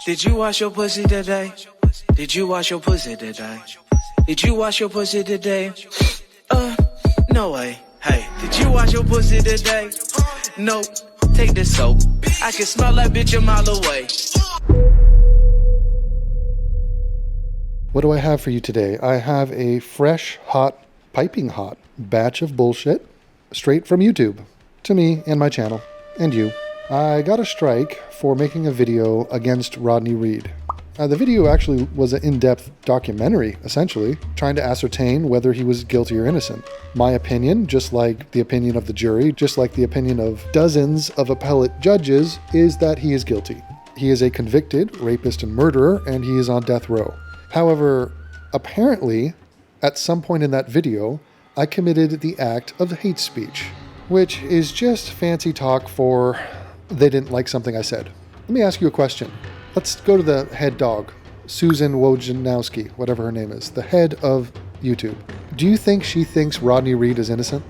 Did you wash your pussy today? Did you wash your pussy today? Did you wash your pussy today? No way. Hey, did you wash your pussy today? Nope. Take this soap. I can smell that bitch a mile away. What do I have for you today? I have a fresh, hot, piping hot batch of bullshit straight from YouTube to me and my channel and you. I got a strike for making a video against Rodney Reed. The video actually was an in-depth documentary, essentially, trying to ascertain whether he was guilty or innocent. My opinion, just like the opinion of the jury, just like the opinion of dozens of appellate judges, is that he is guilty. He is a convicted rapist and murderer, and he is on death row. However, apparently, at some point in that video, I committed the act of hate speech, which is just fancy talk for they didn't like something I said. Let me ask you a question. Let's go to the head dog, Susan Wojnarowski, whatever her name is, the head of YouTube. Do you think she thinks Rodney Reed is innocent?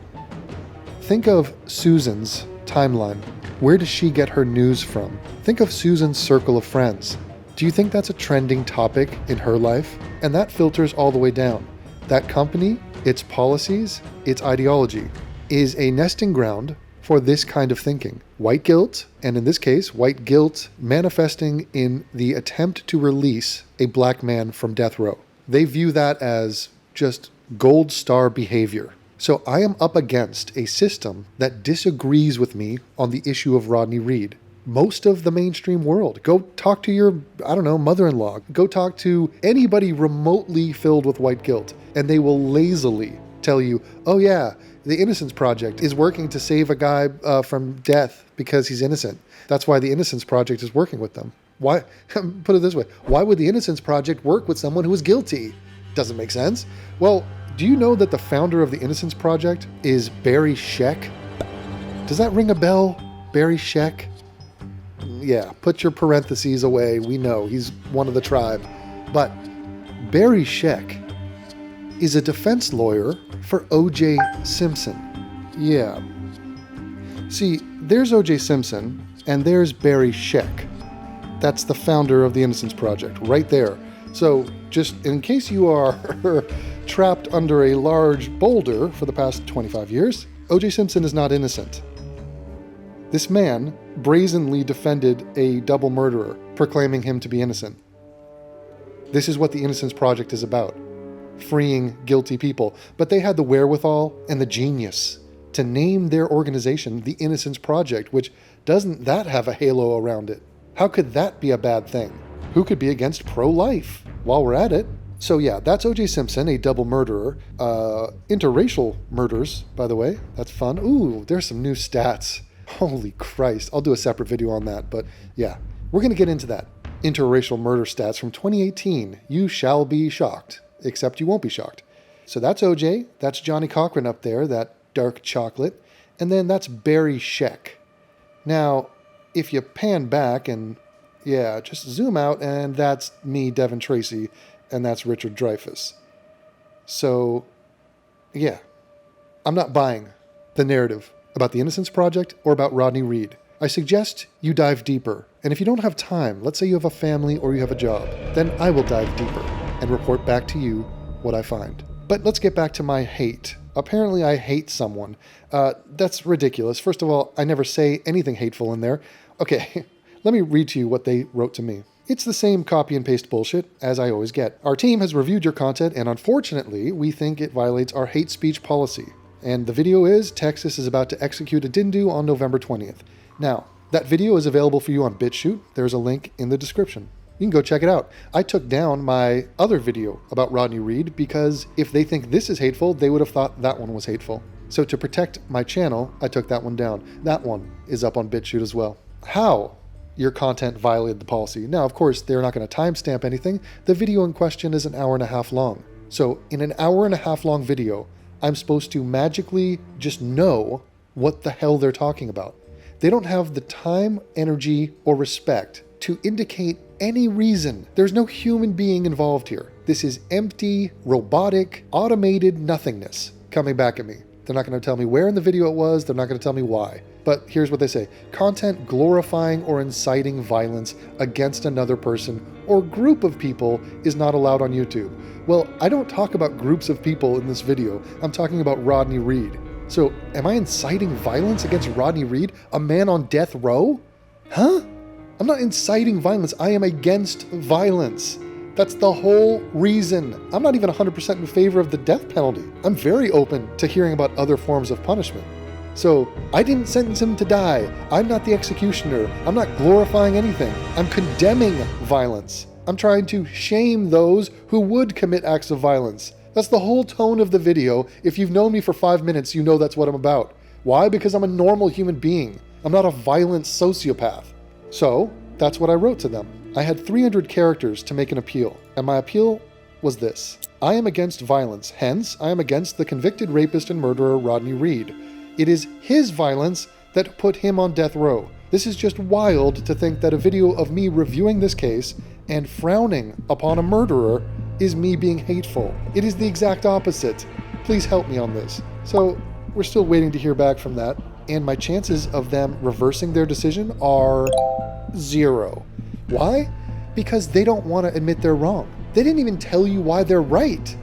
Think of Susan's timeline. Where does she get her news from? Think of Susan's circle of friends. Do you think that's a trending topic in her life? And that filters all the way down. That company, its policies, its ideology is a nesting ground for this kind of thinking. White guilt, and in this case, white guilt manifesting in the attempt to release a black man from death row. They view that as just gold star behavior. So I am up against a system that disagrees with me on the issue of Rodney Reed. Most of the mainstream world. Go talk to your, mother-in-law. Go talk to anybody remotely filled with white guilt, and they will lazily tell you, oh yeah, the Innocence Project is working to save a guy from death because he's innocent. That's why the Innocence Project is working with them. Why? Put it this way. Why would the Innocence Project work with someone who is guilty? Doesn't make sense. Well, do you know that the founder of the Innocence Project is Barry Scheck? Does that ring a bell? Barry Scheck? Yeah, put your parentheses away. We know he's one of the tribe. But Barry Scheck is a defense lawyer for O.J. Simpson. Yeah. See, there's O.J. Simpson, and there's Barry Scheck. That's the founder of the Innocence Project, right there. So, just in case you are trapped under a large boulder for the past 25 years, O.J. Simpson is not innocent. This man brazenly defended a double murderer, proclaiming him to be innocent. This is what the Innocence Project is about. Freeing guilty people. But they had the wherewithal and the genius to name their organization the Innocence Project, which doesn't that have a halo around it? How could that be a bad thing? Who could be against pro-life? While we're at it. So yeah, that's O.J. Simpson, a double murderer. Interracial murders, by the way. That's fun. Ooh, there's some new stats. Holy Christ. I'll do a separate video on that. But yeah, we're going to get into that. Interracial murder stats from 2018. You shall be shocked. Except you won't be shocked. So that's OJ. That's Johnny Cochran up there, that dark chocolate. And then that's Barry Scheck. Now, if you pan back and, just zoom out, and that's me, Devon Tracey, and that's Richard Dreyfuss. So, I'm not buying the narrative about the Innocence Project or about Rodney Reed. I suggest you dive deeper. And if you don't have time, let's say you have a family or you have a job, then I will dive deeper and report back to you what I find. But let's get back to my hate. Apparently I hate someone. That's ridiculous. First of all, I never say anything hateful in there. Okay, let me read to you what they wrote to me. It's the same copy and paste bullshit as I always get. Our team has reviewed your content, and unfortunately, we think it violates our hate speech policy. And the video is, Texas is about to execute a Dindu on November 20th. Now, that video is available for you on BitChute. There's a link in the description. You can go check it out. I took down my other video about Rodney Reed because if they think this is hateful, they would have thought that one was hateful. So to protect my channel, I took that one down. That one is up on BitChute as well. How your content violated the policy. Now, of course, they're not going to timestamp anything. The video in question is an hour and a half long. So in an hour and a half long video, I'm supposed to magically just know what the hell they're talking about. They don't have the time, energy, or respect to indicate any reason. There's no human being involved here. This is empty, robotic, automated nothingness coming back at me. They're not going to tell me where in the video it was. They're not going to tell me why. But here's what they say. Content glorifying or inciting violence against another person or group of people is not allowed on YouTube. Well, I don't talk about groups of people in this video. I'm talking about Rodney Reed. So am I inciting violence against Rodney Reed, a man on death row? Huh? I'm not inciting violence. I am against violence. That's the whole reason. I'm not even 100% in favor of the death penalty. I'm very open to hearing about other forms of punishment. So I didn't sentence him to die. I'm not the executioner. I'm not glorifying anything. I'm condemning violence. I'm trying to shame those who would commit acts of violence. That's the whole tone of the video. If you've known me for 5 minutes, you know that's what I'm about. Why? Because I'm a normal human being. I'm not a violent sociopath. So that's what I wrote to them. I had 300 characters to make an appeal, and my appeal was this. I am against violence, hence I am against the convicted rapist and murderer Rodney Reed. It is his violence that put him on death row. This is just wild to think that a video of me reviewing this case and frowning upon a murderer is me being hateful. It is the exact opposite. Please help me on this. So we're still waiting to hear back from that, and my chances of them reversing their decision are 0. Why? Because they don't want to admit they're wrong. They didn't even tell you why they're right.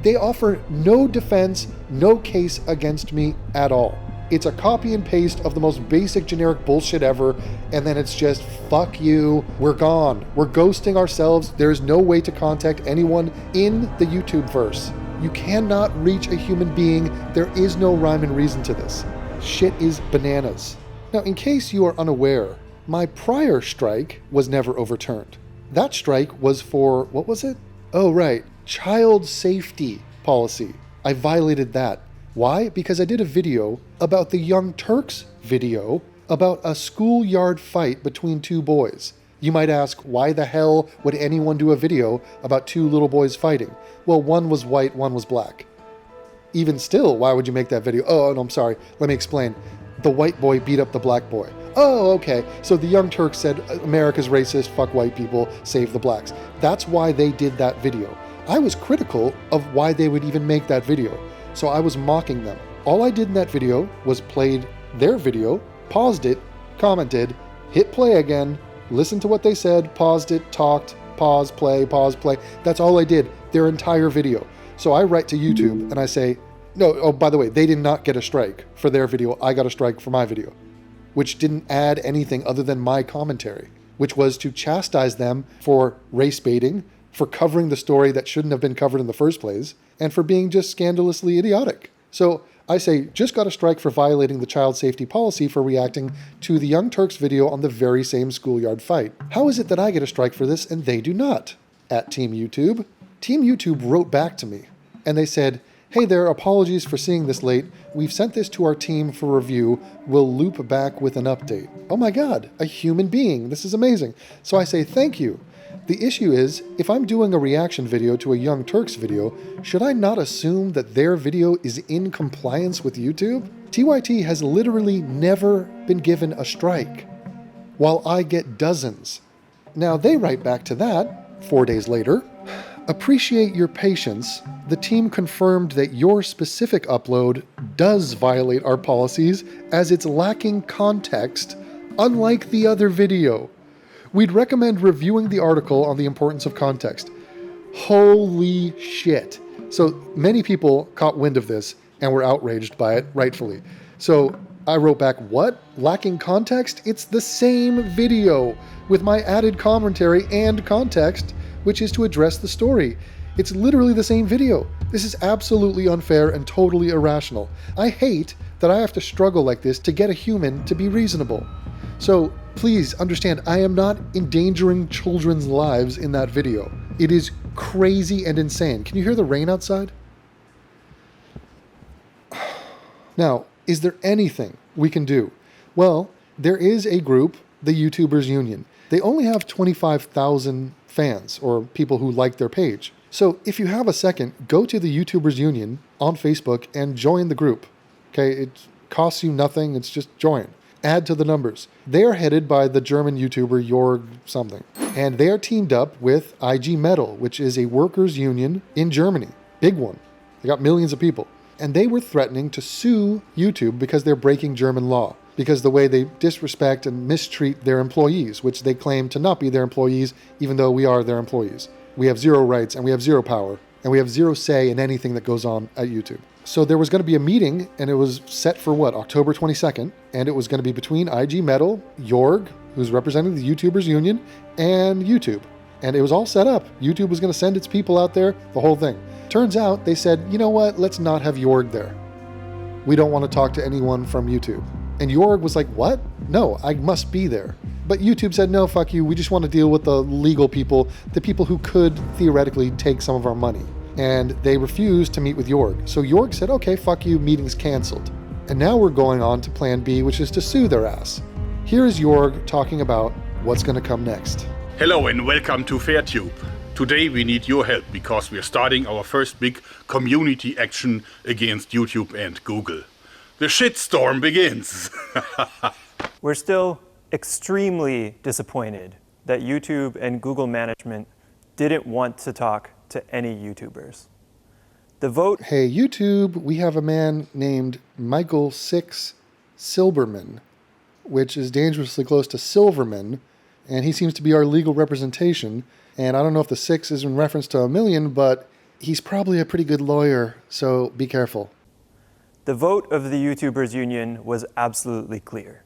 They offer no defense, no case against me at all. It's a copy and paste of the most basic generic bullshit ever, and then it's just, fuck you, we're gone. We're ghosting ourselves. There is no way to contact anyone in the YouTube verse. You cannot reach a human being. There is no rhyme and reason to this. Shit is bananas. Now, in case you are unaware, my prior strike was never overturned. That strike was for, what was it? Oh, right, child safety policy. I violated that. Why? Because I did a video about the Young Turks video about a schoolyard fight between 2 boys. You might ask, why the hell would anyone do a video about 2 little boys fighting? Well, one was white, one was black. Even still, why would you make that video? Oh, no, I'm sorry. Let me explain. The white boy beat up the black boy. Oh, okay. So the Young Turks said, America's racist, fuck white people, save the blacks. That's why they did that video. I was critical of why they would even make that video. So I was mocking them. All I did in that video was played their video, paused it, commented, hit play again, listened to what they said, paused it, talked, pause, play. That's all I did, their entire video. So I write to YouTube and I say, no, oh, by the way, they did not get a strike for their video. I got a strike for my video, which didn't add anything other than my commentary, which was to chastise them for race baiting, for covering the story that shouldn't have been covered in the first place, and for being just scandalously idiotic. So I say, just got a strike for violating the child safety policy for reacting to the Young Turks video on the very same schoolyard fight. How is it that I get a strike for this and they do not? At Team YouTube. Team YouTube wrote back to me, and they said, hey there, apologies for seeing this late. We've sent this to our team for review. We'll loop back with an update. Oh my God, a human being. This is amazing. So I say, thank you. The issue is, if I'm doing a reaction video to a Young Turks video, should I not assume that their video is in compliance with YouTube? TYT has literally never been given a strike, while I get dozens. Now they write back to that, 4 days later, appreciate your patience. The team confirmed that your specific upload does violate our policies as it's lacking context, unlike the other video. We'd recommend reviewing the article on the importance of context. Holy shit. So many people caught wind of this and were outraged by it, rightfully. So I wrote back, what? Lacking context? It's the same video with my added commentary and context, which is to address the story. It's literally the same video. This is absolutely unfair and totally irrational. I hate that I have to struggle like this to get a human to be reasonable. So please understand, I am not endangering children's lives in that video. It is crazy and insane. Can you hear the rain outside? Now, is there anything we can do? Well, there is a group, the YouTubers Union. They only have 25,000 fans or people who like their page. So if you have a second, go to the YouTubers Union on Facebook and join the group. Okay, it costs you nothing. It's just join. Add to the numbers. They are headed by the German YouTuber Jorg something. And they are teamed up with IG Metall, which is a workers' union in Germany. Big one. They got millions of people. And they were threatening to sue YouTube because they're breaking German law, because the way they disrespect and mistreat their employees, which they claim to not be their employees, even though we are their employees. We have zero rights and we have zero power and we have zero say in anything that goes on at YouTube. So there was going to be a meeting, and it was set for October 22nd, and it was going to be between IG Metal, Jorg, who's representing the YouTubers Union, and YouTube. And it was all set up. YouTube was going to send its people out there, the whole thing. Turns out they said, you know what, let's not have Jorg there. We don't want to talk to anyone from YouTube. And Jorg was like, what? No, I must be there. But YouTube said, no, fuck you. We just want to deal with the legal people, the people who could theoretically take some of our money. And they refused to meet with Jorg. So Jorg said, okay, fuck you, meeting's canceled. And now we're going on to plan B, which is to sue their ass. Here is Jorg talking about what's going to come next. Hello and welcome to FairTube. Today we need your help because we are starting our first big community action against YouTube and Google. The shitstorm begins. We're still extremely disappointed that YouTube and Google management didn't want to talk to any YouTubers. The vote... Hey, YouTube, we have a man named Michael 6 Silberman, which is dangerously close to Silverman, and he seems to be our legal representation. And I don't know if the 6 is in reference to a million, but he's probably a pretty good lawyer, so be careful. The vote of the YouTubers Union was absolutely clear.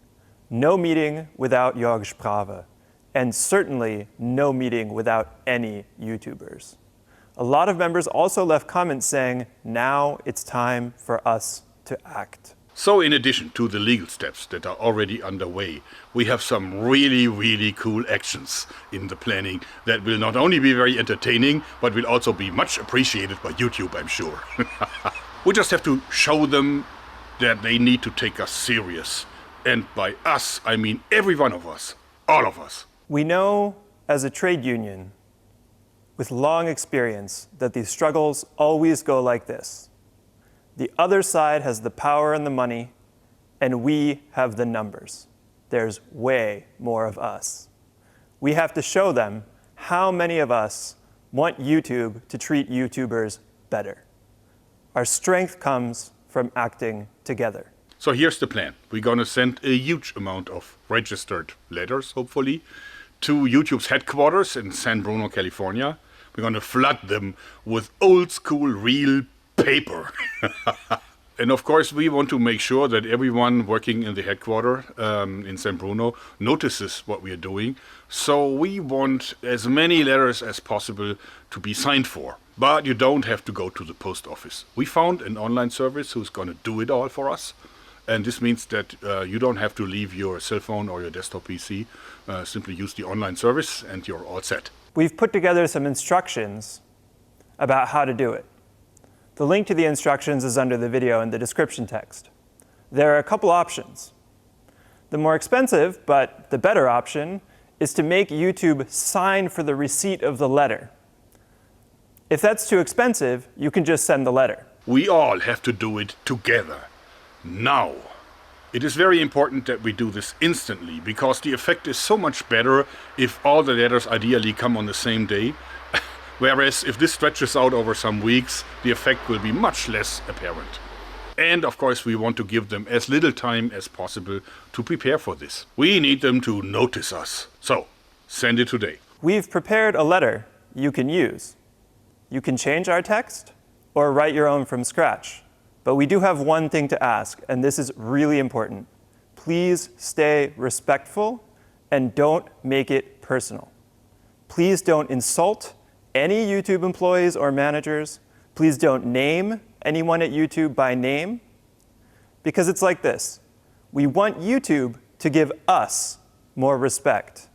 No meeting without Jorg Sprave, and certainly no meeting without any YouTubers. A lot of members also left comments saying, now it's time for us to act. So in addition to the legal steps that are already underway, we have some really cool actions in the planning that will not only be very entertaining, but will also be much appreciated by YouTube, I'm sure. We just have to show them that they need to take us serious. And by us, I mean every one of us, all of us. We know as a trade union with long experience that these struggles always go like this. The other side has the power and the money, and we have the numbers. There's way more of us. We have to show them how many of us want YouTube to treat YouTubers better. Our strength comes from acting together. So here's the plan. We're going to send a huge amount of registered letters, hopefully, to YouTube's headquarters in San Bruno, California. We're going to flood them with old school real paper. And of course, we want to make sure that everyone working in the headquarters in San Bruno notices what we are doing. So we want as many letters as possible to be signed for. But you don't have to go to the post office. We found an online service who's going to do it all for us. And this means that you don't have to leave your cell phone or your desktop PC. Simply use the online service and you're all set. We've put together some instructions about how to do it. The link to the instructions is under the video in the description text. There are a couple options. The more expensive, but the better option, is to make YouTube sign for the receipt of the letter. If that's too expensive, you can just send the letter. We all have to do it together. Now. It is very important that we do this instantly, because the effect is so much better if all the letters ideally come on the same day. Whereas if this stretches out over some weeks, the effect will be much less apparent. And of course, we want to give them as little time as possible to prepare for this. We need them to notice us. So, send it today. We've prepared a letter you can use. You can change our text or write your own from scratch. But we do have one thing to ask, and this is really important. Please stay respectful and don't make it personal. Please don't insult any YouTube employees or managers. Please don't name anyone at YouTube by name. Because it's like this. We want YouTube to give us more respect.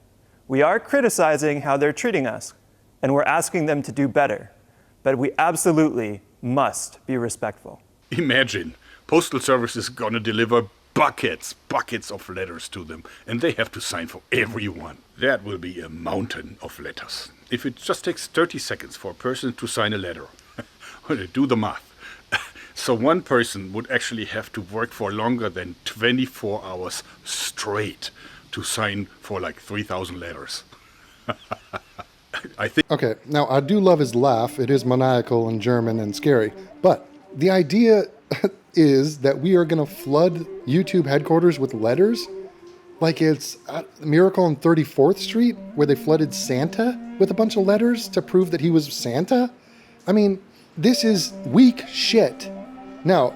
We are criticizing how they're treating us, and we're asking them to do better. But we absolutely must be respectful. Imagine, Postal Service is going to deliver buckets of letters to them, and they have to sign for everyone. That will be a mountain of letters. If it just takes 30 seconds for a person to sign a letter, do the math. So one person would actually have to work for longer than 24 hours straight to sign for like 3,000 letters. I think. Okay, now I do love his laugh. It is maniacal and German and scary. But the idea is that we are going to flood YouTube headquarters with letters like it's Miracle on 34th Street where they flooded Santa with a bunch of letters to prove that he was Santa. I mean, this is weak shit. Now,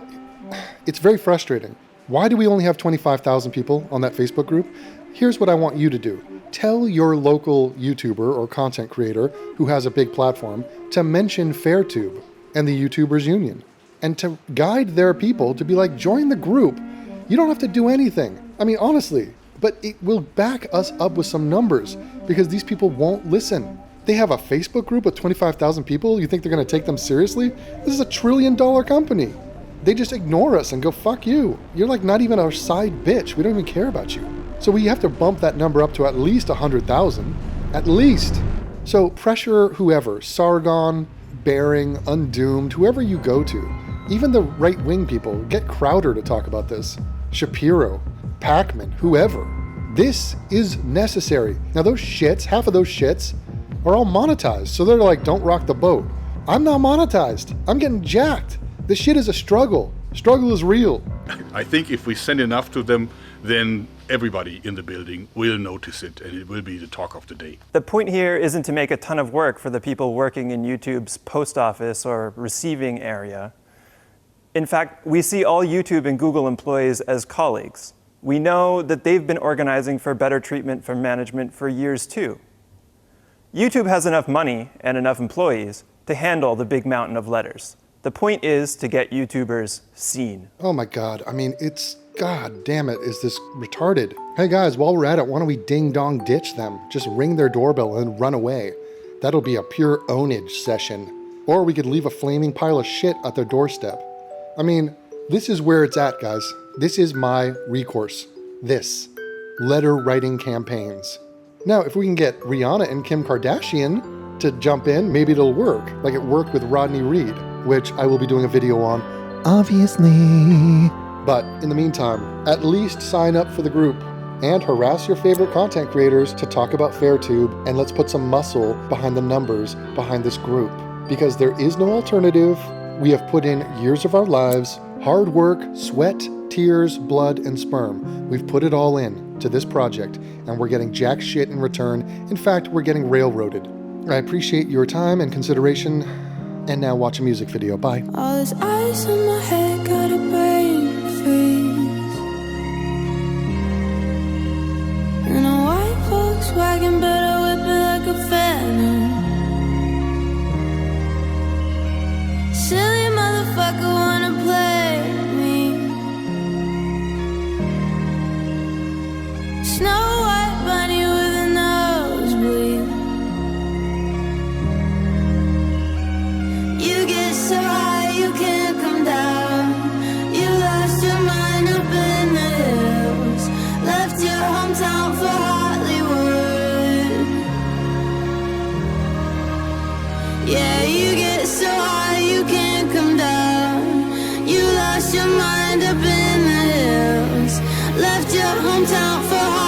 it's very frustrating. Why do we only have 25,000 people on that Facebook group? Here's what I want you to do. Tell your local YouTuber or content creator who has a big platform to mention FairTube and the YouTubers Union and to guide their people to be like, join the group. You don't have to do anything. I mean, honestly, but it will back us up with some numbers because these people won't listen. They have a Facebook group with 25,000 people. You think they're going to take them seriously? This is a $1 trillion company. They just ignore us and go, fuck you. You're like not even our side bitch. We don't even care about you. So we have to bump that number up to at least 100,000. At least. So pressure whoever, Sargon, Bering, Undoomed, whoever you go to, even the right-wing people, get Crowder to talk about this. Shapiro, Packman, whoever. This is necessary. Now those shits, half of those shits, are all monetized. So they're like, don't rock the boat. I'm not monetized. I'm getting jacked. This shit is a struggle. Struggle is real. I think if we send enough to them, then everybody in the building will notice it and it will be the talk of the day. The point here isn't to make a ton of work for the people working in YouTube's post office or receiving area. In fact, we see all YouTube and Google employees as colleagues. We know that they've been organizing for better treatment from management for years too. YouTube has enough money and enough employees to handle the big mountain of letters. The point is to get YouTubers seen. Oh my God. I mean, God damn it, is this retarded? Hey guys, while we're at it, why don't we ding-dong ditch them? Just ring their doorbell and run away. That'll be a pure ownage session. Or we could leave a flaming pile of shit at their doorstep. I mean, this is where it's at, guys. This is my recourse. This. Letter writing campaigns. Now, if we can get Rihanna and Kim Kardashian to jump in, maybe it'll work. Like it worked with Rodney Reed, which I will be doing a video on, obviously. But in the meantime, at least sign up for the group and harass your favorite content creators to talk about FairTube, and let's put some muscle behind the numbers behind this group. Because there is no alternative. We have put in years of our lives, hard work, sweat, tears, blood, and sperm. We've put it all in to this project, and we're getting jack shit in return. In fact, we're getting railroaded. I appreciate your time and consideration. And now watch a music video. Bye. All this ice on my head got a brain freeze. In a white Volkswagen, but I whip it like a phantom. Silly motherfucker wanna play me. Snow White bunny with a nosebleed. You get so high you can't come down. You lost your mind up in the hills. Left your hometown for Hollywood. Yeah, you get so high you can't come down. You lost your mind up in the hills. Left your hometown for Hollywood.